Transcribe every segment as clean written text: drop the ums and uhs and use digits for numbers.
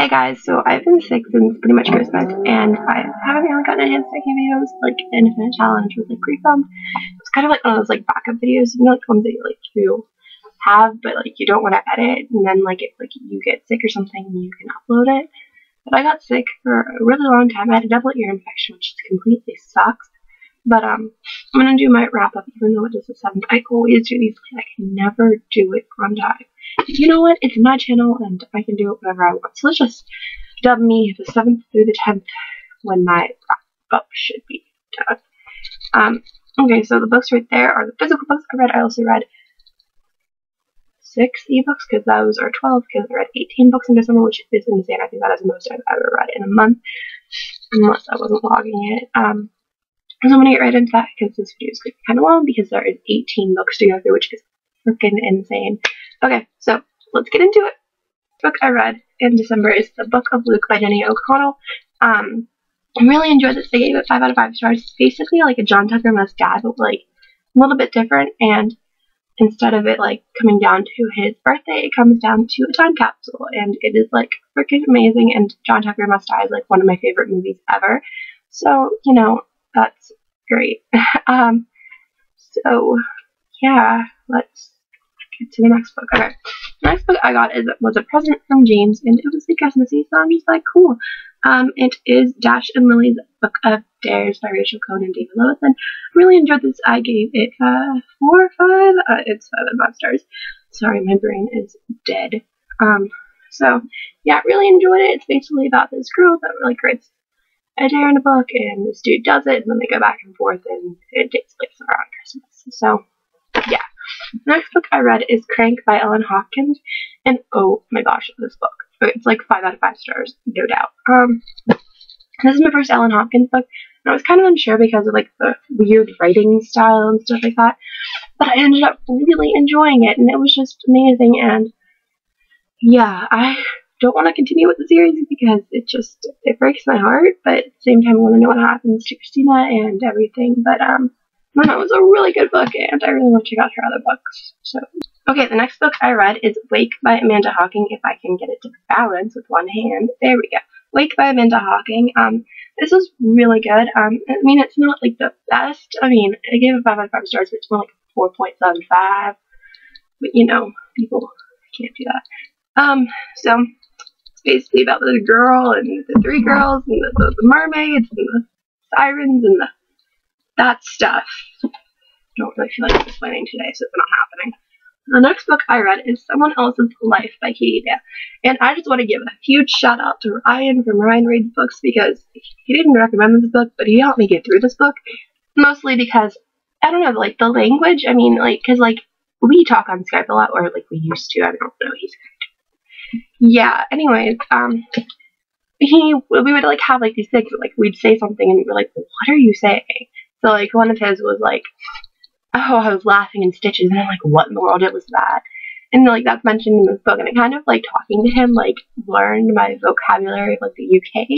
Hey guys, so I've been sick since pretty much Christmas, and I haven't really gotten any making videos, like Infinite Challenge with like refilmed. It's kind of like one of those like backup videos, you know, like ones that you like to have, but like you don't want to edit, and then like if like you get sick or something, you can upload it. But I got sick for a really long time. I had a double ear infection, which completely sucks. But I'm gonna do my wrap up, even though it is the 7th. I always do these. I can never do it on time. You know what? It's my channel, and I can do it whenever I want. So let's just dub me the 7th through the 10th when my wrap up should be done. Okay, so the books right there are the physical books I read. I also read 6 ebooks because those are 12 because I read 18 books in December, which is insane. I think that is the most I've ever read in a month, unless I wasn't logging it. So I'm going to get right into that because this video is going to be kind of long because there is 18 books to go through, which is freaking insane. Okay, so let's get into it. The book I read in December is The Book of Luke by Jenny O'Connell. I really enjoyed this. I gave it 5 out of 5 stars. It's basically like a John Tucker Must Dad, but like a little bit different, and instead of it like coming down to his birthday, it comes down to a time capsule, and it is like freaking amazing, and John Tucker Must Die is like one of my favorite movies ever. So, you know, that's great. So yeah, let's get to the next book. Okay, the next book I got was a present from James, and it was like Christmassy, so I'm just like, cool. It is Dash and Lily's Book of Dares by Rachel Cohn and David Lewithan. I really enjoyed this. I gave it 4 or 5. It's 5 out of 5 stars. Sorry, my brain is dead. So yeah, really enjoyed it. It's basically about this girl that really writes a dare in a book, and this dude does it, and then they go back and forth, and it takes place around Christmas. So yeah. The next book I read is Crank by Ellen Hopkins, and oh my gosh, this book. It's like 5 out of 5 stars, no doubt. This is my first Ellen Hopkins book, and I was kind of unsure because of like the weird writing style and stuff like that, but I ended up really enjoying it, and it was just amazing, and yeah, I don't want to continue with the series because it breaks my heart, but at the same time I want to know what happens to Christina and everything, but I don't know, it was a really good book, and I really want to check out her other books. So, okay, the next book I read is Wake by Amanda Hocking, if I can get it to balance with one hand. There we go. Wake by Amanda Hocking. This was really good. I mean, it's not like the best. I mean, I gave it 5 out of 5 stars, but it's more like 4.75. But you know, people can't do that. So it's basically about the girl and the 3 girls and the mermaids and the sirens and that stuff. Don't really feel like explaining today, so it's not happening. The next book I read is Someone Else's Life by Katie Dale. And I just want to give a huge shout out to Ryan from Ryan Reads Books, because he didn't recommend this book, but he helped me get through this book. Mostly because, I don't know, like the language, I mean, like, because like we talk on Skype a lot, or like we used to, I don't know, yeah, anyways, we would like have like these things, like we'd say something and we're like, what are you saying? So like one of his was like, oh, I was laughing in stitches, and I'm like, what in the world was that? And like that's mentioned in this book, and I kind of like talking to him like learned my vocabulary of like the UK.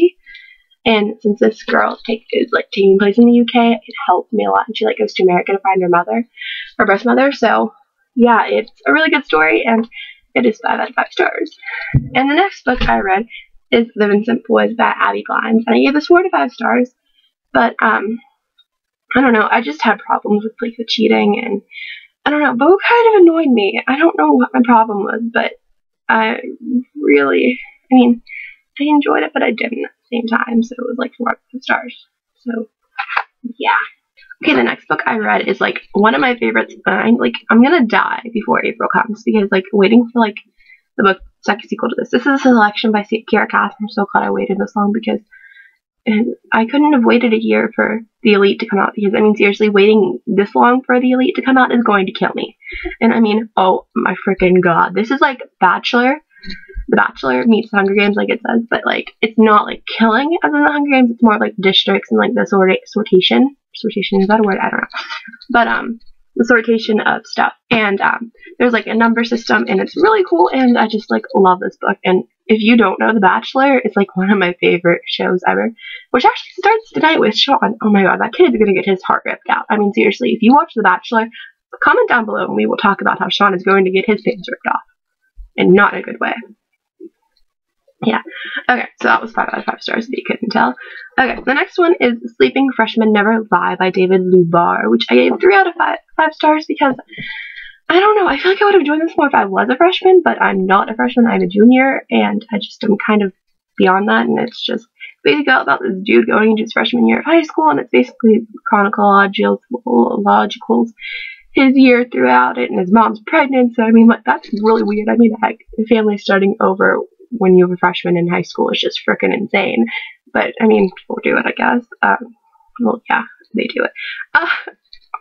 And since this girl is like taking place in the UK, it helped me a lot. And she like goes to America to find her birth mother. So yeah, it's a really good story, and it is 5 out of 5 stars. And the next book I read is The Vincent Boys by Abby Glines, and I gave this 4 to 5 stars. But I don't know, I just had problems with like the cheating, and I don't know, Bo kind of annoyed me. I don't know what my problem was, but I enjoyed it, but I didn't at the same time, so it was like 4 out of 5 stars. So yeah. Okay, the next book I read is like one of my favorites. I'm gonna die before April comes, because like waiting for like the book second sequel to this. This is a selection by Kiera Cass. I'm so glad I waited this long, because I couldn't have waited a year for The Elite to come out, because I mean seriously, waiting this long for The Elite to come out is going to kill me. And I mean, oh my freaking god, this is like The Bachelor meets The Hunger Games, like it says, but like it's not like killing as in The Hunger Games. It's more like districts and like the sortation. Sortation, is that a word? I don't know. But the sortation of stuff, and there's like a number system, and it's really cool, and I just like love this book. And if you don't know The Bachelor, it's like one of my favorite shows ever, which actually starts tonight with Sean. Oh my god, that kid is gonna get his heart ripped out. I mean seriously, if you watch The Bachelor, comment down below and we will talk about how Sean is going to get his pants ripped off, and not in a good way. Yeah. Okay, so that was 5 out of 5 stars if you couldn't tell. Okay, the next one is Sleeping Freshmen Never Lie by David Lubar, which I gave 3 out of 5 stars because, I don't know, I feel like I would have enjoyed this more if I was a freshman, but I'm not a freshman, I'm a junior, and I just am kind of beyond that, and it's just basically about this dude going into his freshman year of high school, and it's basically chronological his year throughout it, and his mom's pregnant, so I mean, like, that's really weird. I mean, heck, the family starting over when you have a freshman in high school is just freaking insane, but, I mean, people do it, I guess. Well, yeah, they do it.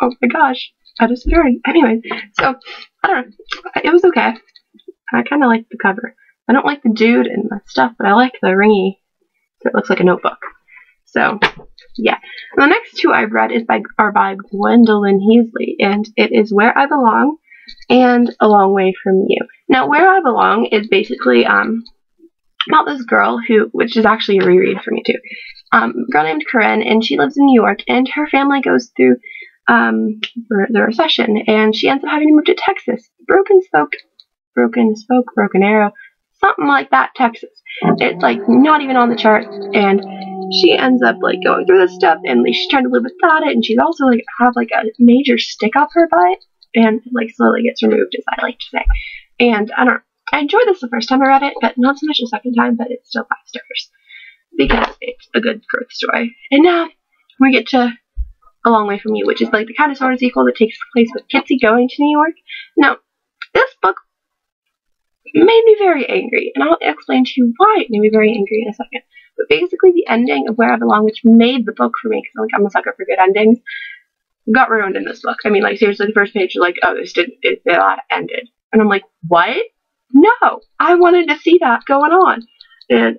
Oh my gosh, I just heard. Anyways, so, I don't know, it was okay. I kind of like the cover. I don't like the dude and the stuff, but I like the ringy, so it looks like a notebook. So, yeah. And the next two I've read are by Gwendolyn Heasley, and it is Where I Belong and A Long Way From You. Now, Where I Belong is basically about this girl which is actually a reread for me too, a girl named Corinne, and she lives in New York, and her family goes through the recession, and she ends up having to move to Texas. Broken Arrow, something like that, Texas. It's like not even on the charts, and she ends up like going through this stuff, and like, she's trying to live without it, and she's also like have like a major stick up her butt, and it, like slowly gets removed, as I like to say. And I enjoyed this the first time I read it, but not so much the second time, but it's still 5 stars because it's a good growth story. And now we get to A Long Way From You, which is like the kind of sort of sequel that takes place with Kitsy going to New York. Now, this book made me very angry, and I'll explain to you why it made me very angry in a second. But basically, the ending of Where I Belong, which made the book for me, because I'm a sucker for good endings, got ruined in this book. I mean, like, seriously, the first page is like, oh, it ended. And I'm like, what? No! I wanted to see that going on. And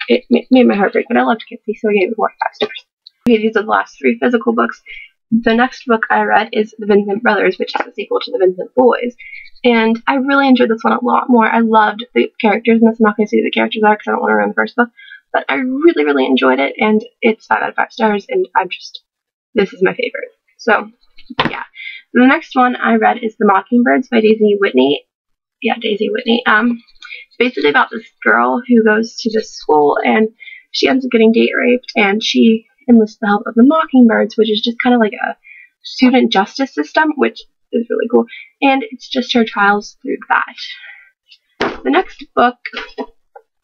it made my heart break, but I loved Kitsy, so I gave it 4 5 stars. Okay, these are the last 3 physical books. The next book I read is The Vincent Brothers, which is a sequel to The Vincent Boys. And I really enjoyed this one a lot more. I loved the characters, and I'm not going to say who the characters are because I don't want to ruin the first book. But I really, really enjoyed it, and it's 5 out of 5 stars, and this is my favorite. So, yeah. The next one I read is The Mockingbirds by Daisy Whitney. Yeah, Daisy Whitney. It's basically about this girl who goes to this school, and she ends up getting date raped, and she enlists the help of the Mockingbirds, which is just kind of like a student justice system, which is really cool, and it's just her trials through that. The next book,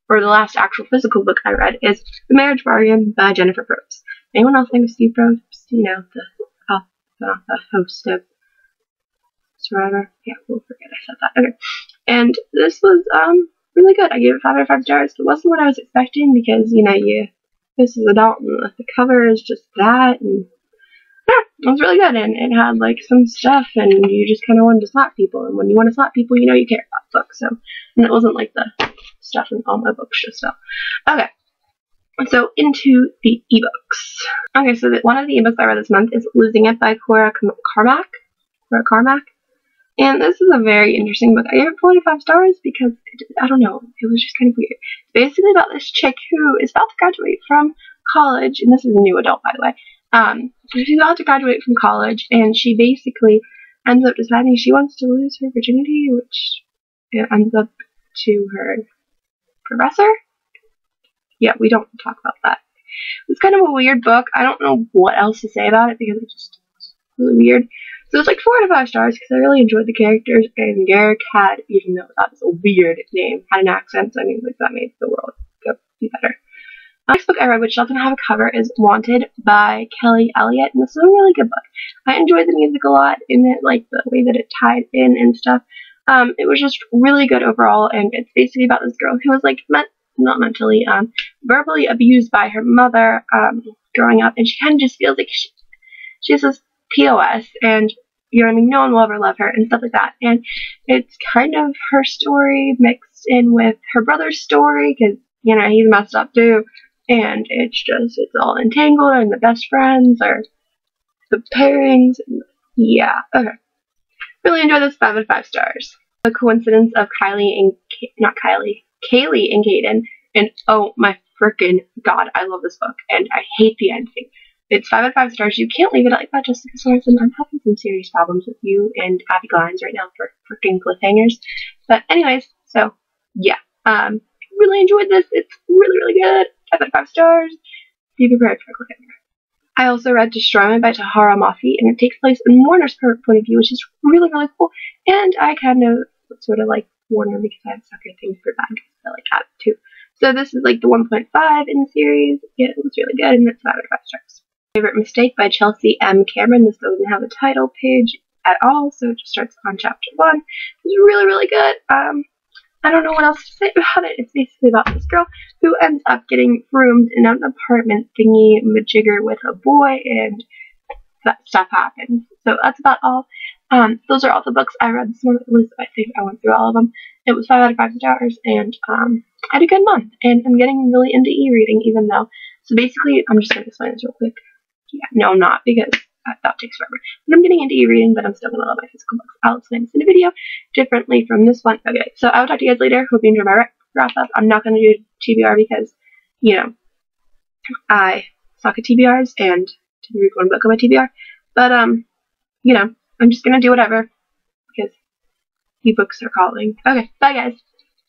or the last actual physical book I read, is The Marriage Bargain by Jennifer Probst. Anyone else think of Steve Probst? You know, the host of Survivor? Yeah, we'll forget I said that. Okay. And this was really good. I gave it 5 out of 5 stars. It wasn't what I was expecting because, you know, this is adult and the cover is just that, and yeah, it was really good, and it had like some stuff, and you just kind of wanted to slap people, and when you want to slap people, you know you care about the book. So, and it wasn't like the stuff in all my books just so. Okay, so into the ebooks. Okay, so one of the ebooks I read this month is Losing It by Cora Carmack, and this is a very interesting book. I gave it 45 stars because, I don't know, it was just kind of weird. It's basically about this chick who is about to graduate from college, and this is a new adult, by the way. She's about to graduate from college, and she basically ends up deciding she wants to lose her virginity, which ends up to her professor. Yeah, we don't talk about that. It's kind of a weird book. I don't know what else to say about it because it's really weird. So it's like 4 out of 5 stars because I really enjoyed the characters, and Garrick had, even though that was a weird name, had an accent, so I mean, like, that made the world go be better. The next book I read, which doesn't have a cover, is Wanted by Kelly Elliott, and this is a really good book. I enjoyed the music a lot, in it, like the way that it tied in and stuff. It was just really good overall, and it's basically about this girl who was like not mentally, verbally abused by her mother growing up, and she kind of just feels like she's this POS, and you know what I mean, no one will ever love her and stuff like that. And it's kind of her story mixed in with her brother's story because, you know, he's messed up too. And it's all entangled, and the best friends are the pairings. Yeah, okay. Really enjoyed this, 5 out of 5 stars. The Coincidence of Kaylee and Caden. And oh my freaking god, I love this book, and I hate the ending. It's 5 out of 5 stars. You can't leave it like that, Jessica Sorensen. I'm having some serious problems with you and Abby Glines right now for freaking cliffhangers. But anyways, so yeah. really enjoyed this. It's really, really good. 5 out of 5 stars. Be prepared for a cliffhanger. I also read Destroy Me by Tahara Mafi, and it takes place in Warner's point of view, which is really, really cool. And I kind of sort of like Warner because I have sucker things for bad guys. I like that too. So this is like the 1.5 in the series. Yeah, it was really good, and it's 5 out of 5 stars. Favorite Mistake by Chelsea M. Cameron. This doesn't have a title page at all, so it just starts on chapter 1. It's really, really good. I don't know what else to say about it. It's basically about this girl who ends up getting roomed in an apartment thingy majigger with a boy, and that stuff happens. So that's about all. Those are all the books I read this month. At least I think I went through all of them. It was 5 out of 5 stars, and I had a good month. And I'm getting really into e-reading, even though. So basically, I'm just going to explain this real quick. Yeah, no, I'm not, because that takes forever. But I'm getting into e-reading, but I'm still going to love my physical books. I'll explain this in a video differently from this one. Okay, so I will talk to you guys later. Hope you enjoy my wrap-up. I'm not going to do TBR because, you know, I suck at TBRs and didn't read one book on my TBR. But, you know, I'm just going to do whatever because ebooks are calling. Okay, bye guys.